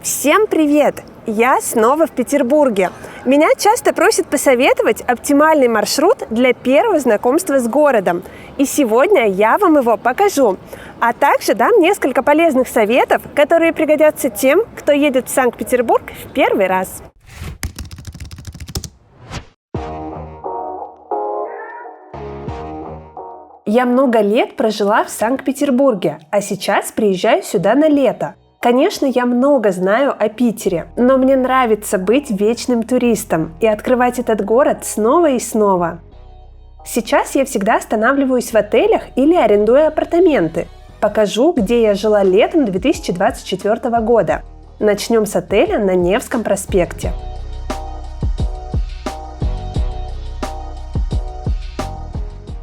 Всем привет! Я снова в Петербурге. Меня часто просят посоветовать оптимальный маршрут для первого знакомства с городом. И сегодня я вам его покажу. А также дам несколько полезных советов, которые пригодятся тем, кто едет в Санкт-Петербург в первый раз. Я много лет прожила в Санкт-Петербурге, а сейчас приезжаю сюда на лето. Конечно, я много знаю о Питере, но мне нравится быть вечным туристом и открывать этот город снова и снова. Сейчас я всегда останавливаюсь в отелях или арендую апартаменты. Покажу, где я жила летом 2024 года. Начнем с отеля на Невском проспекте.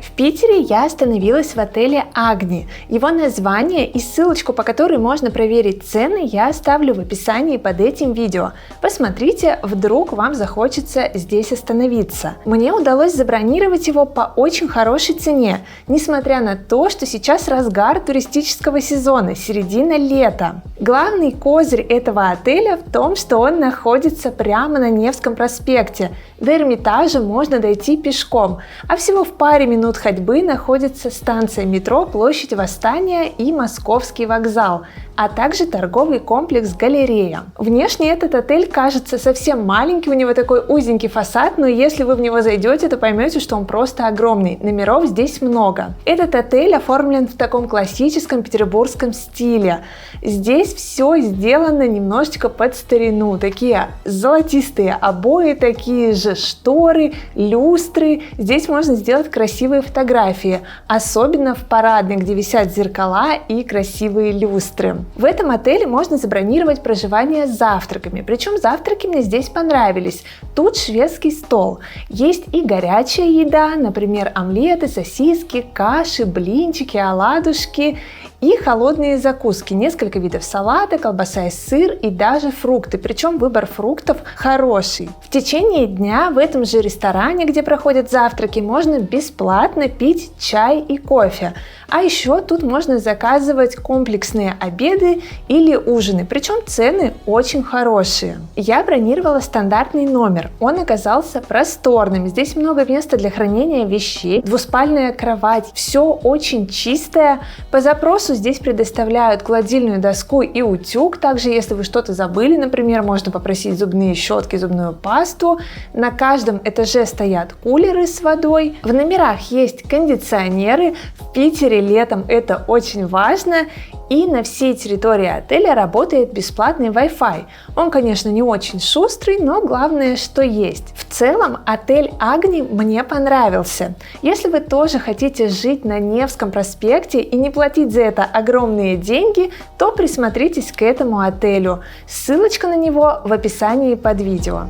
В Питере я остановилась в отеле «Агни». Его название и ссылочку, по которой можно проверить цены, я оставлю в описании под этим видео. Посмотрите, вдруг вам захочется здесь остановиться. Мне удалось забронировать его по очень хорошей цене, несмотря на то, что сейчас разгар туристического сезона, середина лета. Главный козырь этого отеля в том, что он находится прямо на Невском проспекте. До Эрмитажа можно дойти пешком, а всего в паре минут ходьбы находится станция метро Площадь Восстания и Московский вокзал, а также торговый комплекс «Галерея». Внешне этот отель кажется совсем маленький, у него такой узенький фасад, но если вы в него зайдете, то поймете, что он просто огромный. Номеров здесь много. Этот отель оформлен в таком классическом петербургском стиле. Здесь все сделано немножечко под старину. Такие золотистые обои, такие же шторы, люстры. Здесь можно сделать красивые фотографии, особенно в парадной, где висят зеркала и красивые люстры. В этом отеле можно забронировать проживание с завтраками, причем завтраки мне здесь понравились. Тут шведский стол. Есть и горячая еда, например, омлеты, сосиски, каши, блинчики, оладушки. И холодные закуски, несколько видов салата, колбаса и сыр и даже фрукты, причем выбор фруктов хороший. В течение дня в этом же ресторане, где проходят завтраки, можно бесплатно пить чай и кофе. А еще тут можно заказывать комплексные обеды или ужины, причем цены очень хорошие. Я бронировала стандартный номер, он оказался просторным, здесь много места для хранения вещей, двуспальная кровать, все очень чистое. По запросу здесь предоставляют гладильную доску и утюг, также если вы что-то забыли, например, можно попросить зубные щетки, зубную пасту. На каждом этаже стоят кулеры с водой, в номерах есть кондиционеры, в Питере летом это очень важно. И на всей территории отеля работает бесплатный Wi-Fi. Он, конечно, не очень шустрый, но главное, что есть. В целом, отель «Агни» мне понравился. Если вы тоже хотите жить на Невском проспекте и не платить за это огромные деньги, то присмотритесь к этому отелю. Ссылочка на него в описании под видео.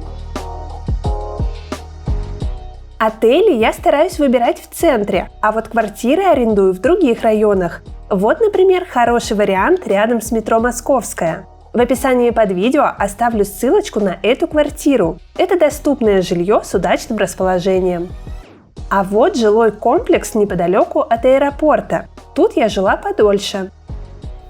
Отели я стараюсь выбирать в центре, а вот квартиры арендую в других районах. Вот, например, хороший вариант рядом с метро Московская. В описании под видео оставлю ссылочку на эту квартиру. Это доступное жилье с удачным расположением. А вот жилой комплекс неподалеку от аэропорта. Тут я жила подольше.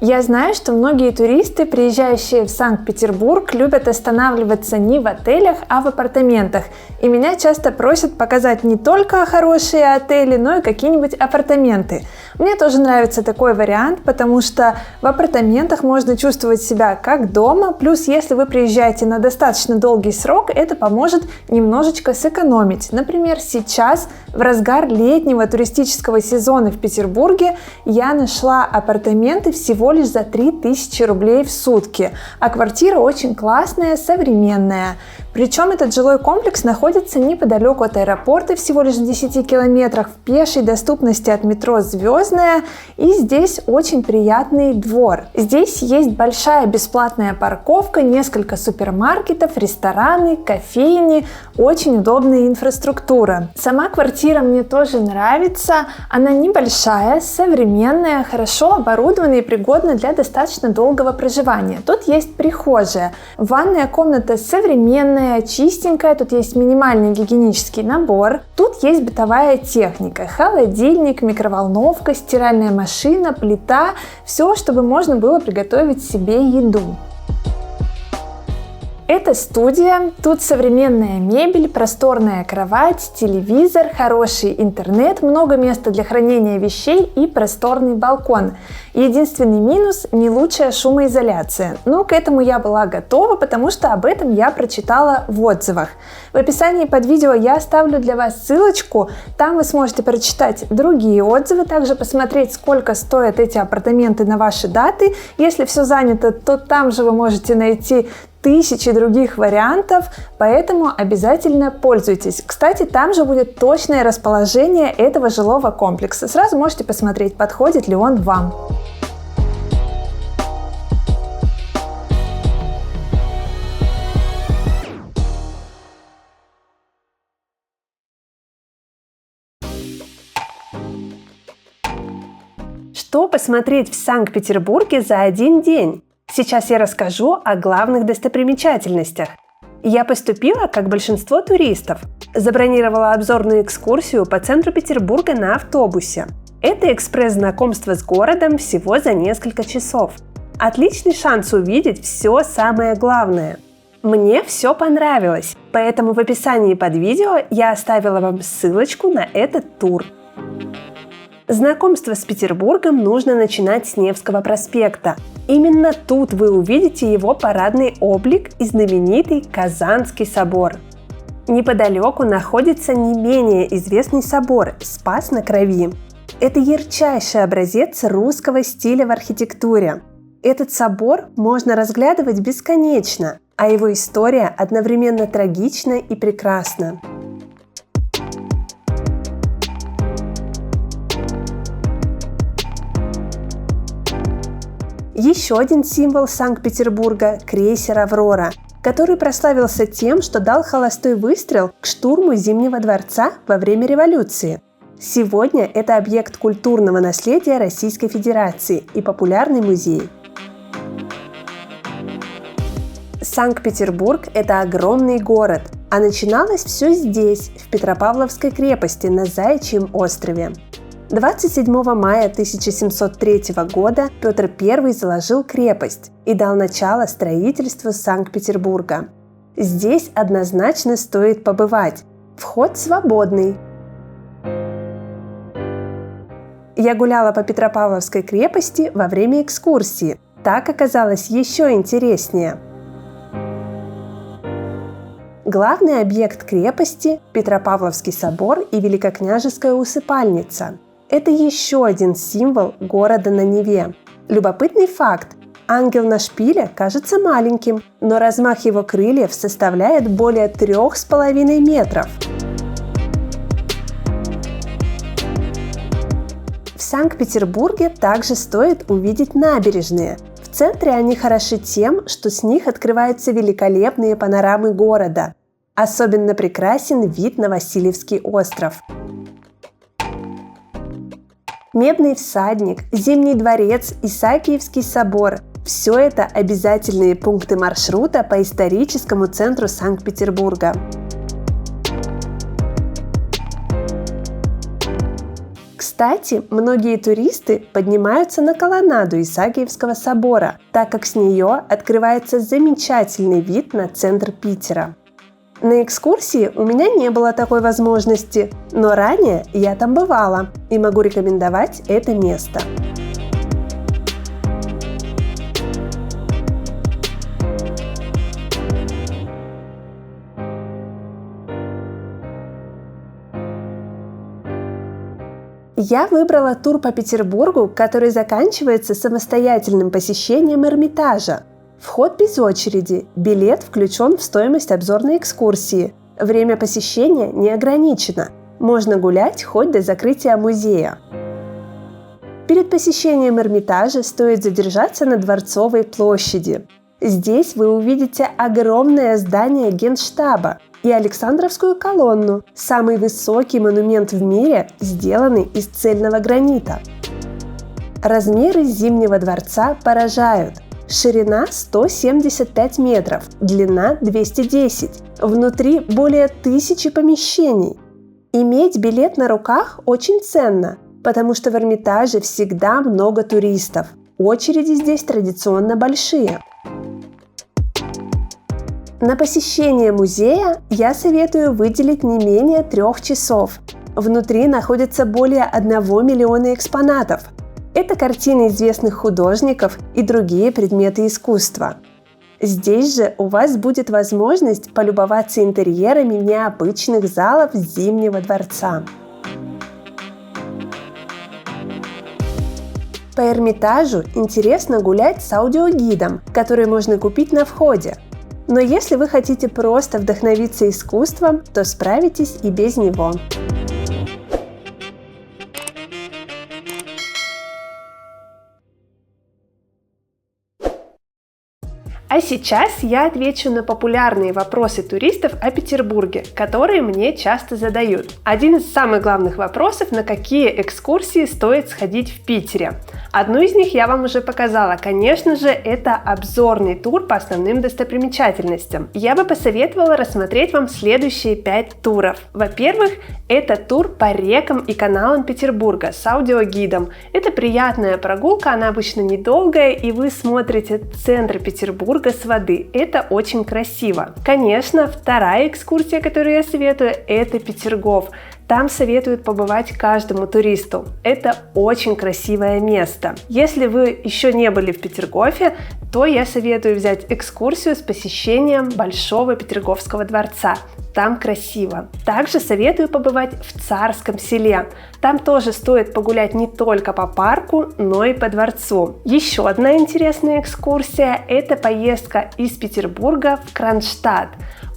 Я знаю, что многие туристы, приезжающие в Санкт-Петербург, любят останавливаться не в отелях, а в апартаментах. И меня часто просят показать не только хорошие отели, но и какие-нибудь апартаменты. Мне тоже нравится такой вариант, потому что в апартаментах можно чувствовать себя как дома, плюс если вы приезжаете на достаточно долгий срок, это поможет немножечко сэкономить. Например, сейчас, в разгар летнего туристического сезона в Петербурге, я нашла апартаменты всего лишь за 3000 рублей в сутки, а квартира очень классная, современная. Причем этот жилой комплекс находится неподалеку от аэропорта, всего лишь в 10 километрах, в пешей доступности от метро «Звездная», и здесь очень приятный двор. Здесь есть большая бесплатная парковка, несколько супермаркетов, рестораны, кофейни, очень удобная инфраструктура. Сама квартира мне тоже нравится, она небольшая, современная, хорошо оборудованная и пригодна для достаточно долгого проживания. Тут есть прихожая, ванная комната современная, чистенькая, тут есть минимальный гигиенический набор, тут есть бытовая техника, холодильник, микроволновка, стиральная машина, плита, все, чтобы можно было приготовить себе еду. Это студия, тут современная мебель, просторная кровать, телевизор, хороший интернет, много места для хранения вещей и просторный балкон. Единственный минус – не лучшая шумоизоляция. Но к этому я была готова, потому что об этом я прочитала в отзывах. В описании под видео я оставлю для вас ссылочку, там вы сможете прочитать другие отзывы, также посмотреть, сколько стоят эти апартаменты на ваши даты. Если все занято, то там же вы можете найти тысячи других вариантов, поэтому обязательно пользуйтесь. Кстати, там же будет точное расположение этого жилого комплекса. Сразу можете посмотреть, подходит ли он вам. Что посмотреть в Санкт-Петербурге за один день? Сейчас я расскажу о главных достопримечательностях. Я поступила, как большинство туристов. Забронировала обзорную экскурсию по центру Петербурга на автобусе. Это экспресс-знакомство с городом всего за несколько часов. Отличный шанс увидеть все самое главное. Мне все понравилось, поэтому в описании под видео я оставила вам ссылочку на этот тур. Знакомство с Петербургом нужно начинать с Невского проспекта. Именно тут вы увидите его парадный облик и знаменитый Казанский собор. Неподалеку находится не менее известный собор Спас на Крови. Это ярчайший образец русского стиля в архитектуре. Этот собор можно разглядывать бесконечно, а его история одновременно трагична и прекрасна. Еще один символ Санкт-Петербурга – крейсер «Аврора», который прославился тем, что дал холостой выстрел к штурму Зимнего дворца во время революции. Сегодня это объект культурного наследия Российской Федерации и популярный музей. Санкт-Петербург – это огромный город, а начиналось все здесь, в Петропавловской крепости на Заячьем острове. 27 мая 1703 года Петр I заложил крепость и дал начало строительству Санкт-Петербурга. Здесь однозначно стоит побывать. Вход свободный. Я гуляла по Петропавловской крепости во время экскурсии. Так оказалось еще интереснее. Главный объект крепости – Петропавловский собор и Великокняжеская усыпальница. Это еще один символ города на Неве. Любопытный факт. Ангел на шпиле кажется маленьким, но размах его крыльев составляет более 3,5 метров. В Санкт-Петербурге также стоит увидеть набережные. В центре они хороши тем, что с них открываются великолепные панорамы города. Особенно прекрасен вид на Васильевский остров. Медный всадник, Зимний дворец, Исаакиевский собор – все это обязательные пункты маршрута по историческому центру Санкт-Петербурга. Кстати, многие туристы поднимаются на колоннаду Исаакиевского собора, так как с нее открывается замечательный вид на центр Питера. На экскурсии у меня не было такой возможности, но ранее я там бывала и могу рекомендовать это место. Я выбрала тур по Петербургу, который заканчивается самостоятельным посещением Эрмитажа. Вход без очереди, билет включен в стоимость обзорной экскурсии. Время посещения не ограничено. Можно гулять хоть до закрытия музея. Перед посещением Эрмитажа стоит задержаться на Дворцовой площади. Здесь вы увидите огромное здание Генштаба и Александровскую колонну, самый высокий монумент в мире, сделанный из цельного гранита. Размеры Зимнего дворца поражают. Ширина 175 метров, длина 210. Внутри более 1000 помещений. Иметь билет на руках очень ценно, потому что в Эрмитаже всегда много туристов. Очереди здесь традиционно большие. На посещение музея я советую выделить не менее 3 часов. Внутри находится более 1 миллиона экспонатов. Это картины известных художников и другие предметы искусства. Здесь же у вас будет возможность полюбоваться интерьерами необычных залов Зимнего дворца. По Эрмитажу интересно гулять с аудиогидом, который можно купить на входе. Но если вы хотите просто вдохновиться искусством, то справитесь и без него. А сейчас я отвечу на популярные вопросы туристов о Петербурге, которые мне часто задают. Один из самых главных вопросов: на какие экскурсии стоит сходить в Питере? Одну из них я вам уже показала. Конечно же, это обзорный тур по основным достопримечательностям. Я бы посоветовала рассмотреть вам следующие 5 туров. Во-первых, это тур по рекам и каналам Петербурга с аудиогидом. Это приятная прогулка, она обычно недолгая, и вы смотрите центр Петербурга с воды. Это очень красиво. Конечно, вторая экскурсия, которую я советую, это Петергоф. Там советуют побывать каждому туристу. Это очень красивое место. Если вы еще не были в Петергофе, то я советую взять экскурсию с посещением Большого Петерговского дворца. Там красиво. Также советую побывать в Царском селе. Там тоже стоит погулять не только по парку, но и по дворцу. Еще одна интересная экскурсия – это поездка из Петербурга в Кронштадт.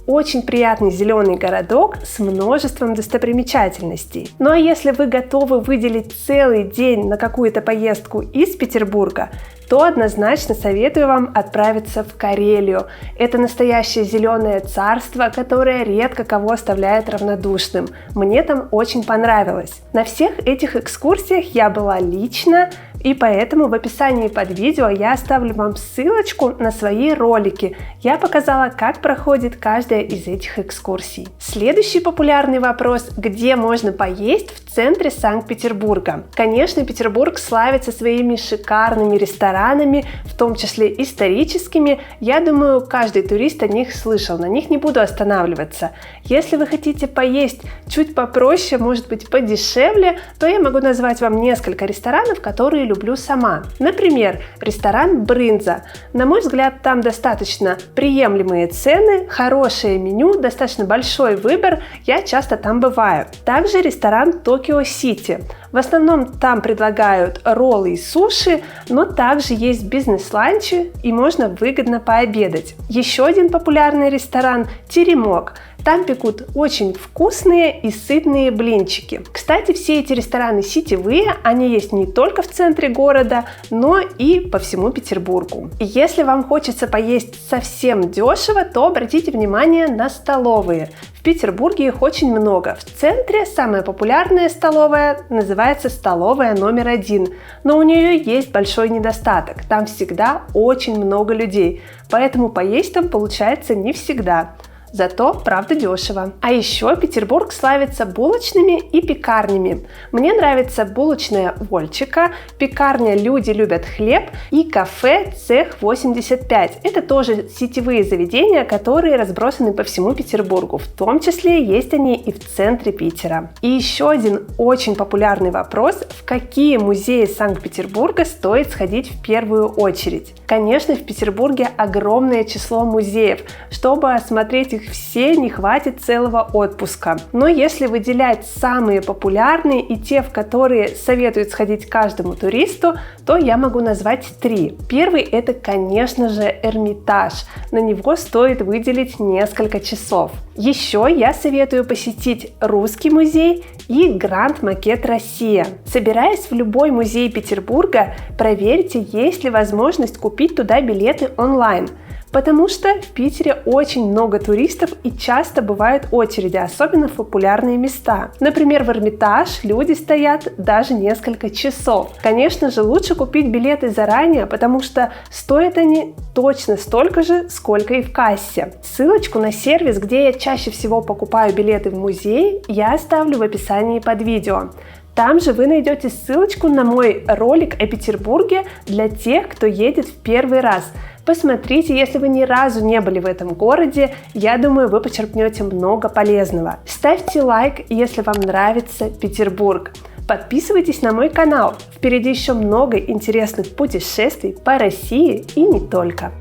Очень приятный зеленый городок с множеством достопримечательностей. Ну а если вы готовы выделить целый день на какую-то поездку из Петербурга, то однозначно советую вам отправиться в Карелию. Это настоящее зеленое царство, которое редко кого оставляет равнодушным. Мне там очень понравилось. На всех этих экскурсиях я была лично, и поэтому в описании под видео я оставлю вам ссылочку на свои ролики. Я показала, как проходит каждая из этих экскурсий. Следующий популярный вопрос: где можно поесть в центре Санкт-Петербурга? Конечно, Петербург славится своими шикарными ресторанами, в том числе историческими. Я думаю, каждый турист о них слышал, на них не буду останавливаться. Если вы хотите поесть чуть попроще, может быть подешевле, то я могу назвать вам несколько ресторанов, которые люблю сама. Например, ресторан Брынза. На мой взгляд, там достаточно приемлемые цены, хорошее меню, достаточно большой выбор, я часто там бываю. Также ресторан Токио Сити. В основном там предлагают роллы и суши, но также есть бизнес-ланчи и можно выгодно пообедать. Еще один популярный ресторан – Теремок. Там пекут очень вкусные и сытные блинчики. Кстати, все эти рестораны сетевые, они есть не только в центре города, но и по всему Петербургу. И если вам хочется поесть совсем дешево, то обратите внимание на столовые. В Петербурге их очень много. В центре самая популярная столовая называется столовая номер 1, но у нее есть большой недостаток. Там всегда очень много людей, поэтому поесть там получается не всегда. Зато, правда, дешево. А еще Петербург славится булочными и пекарнями. Мне нравится булочная Вольчика, пекарня «Люди любят хлеб» и кафе «Цех 85». Это тоже сетевые заведения, которые разбросаны по всему Петербургу. В том числе есть они и в центре Питера. И еще один очень популярный вопрос: в какие музеи Санкт-Петербурга стоит сходить в первую очередь? Конечно, в Петербурге огромное число музеев. Чтобы осмотреть их все, не хватит целого отпуска. Но если выделять самые популярные и те, в которые советуют сходить каждому туристу, то я могу назвать 3. Первый — это, конечно же, Эрмитаж. На него стоит выделить несколько часов. Еще я советую посетить Русский музей и Гранд Макет Россия. Собираясь в любой музей Петербурга, проверьте, есть ли возможность купить туда билеты онлайн. Потому что в Питере очень много туристов и часто бывают очереди, особенно в популярные места. Например, в Эрмитаж люди стоят даже несколько часов. Конечно же, лучше купить билеты заранее, потому что стоят они точно столько же, сколько и в кассе. Ссылочку на сервис, где я чаще всего покупаю билеты в музей, я оставлю в описании под видео. Там же вы найдете ссылочку на мой ролик о Петербурге для тех, кто едет в первый раз. Посмотрите, если вы ни разу не были в этом городе, я думаю, вы почерпнете много полезного. Ставьте лайк, если вам нравится Петербург. Подписывайтесь на мой канал, впереди еще много интересных путешествий по России и не только.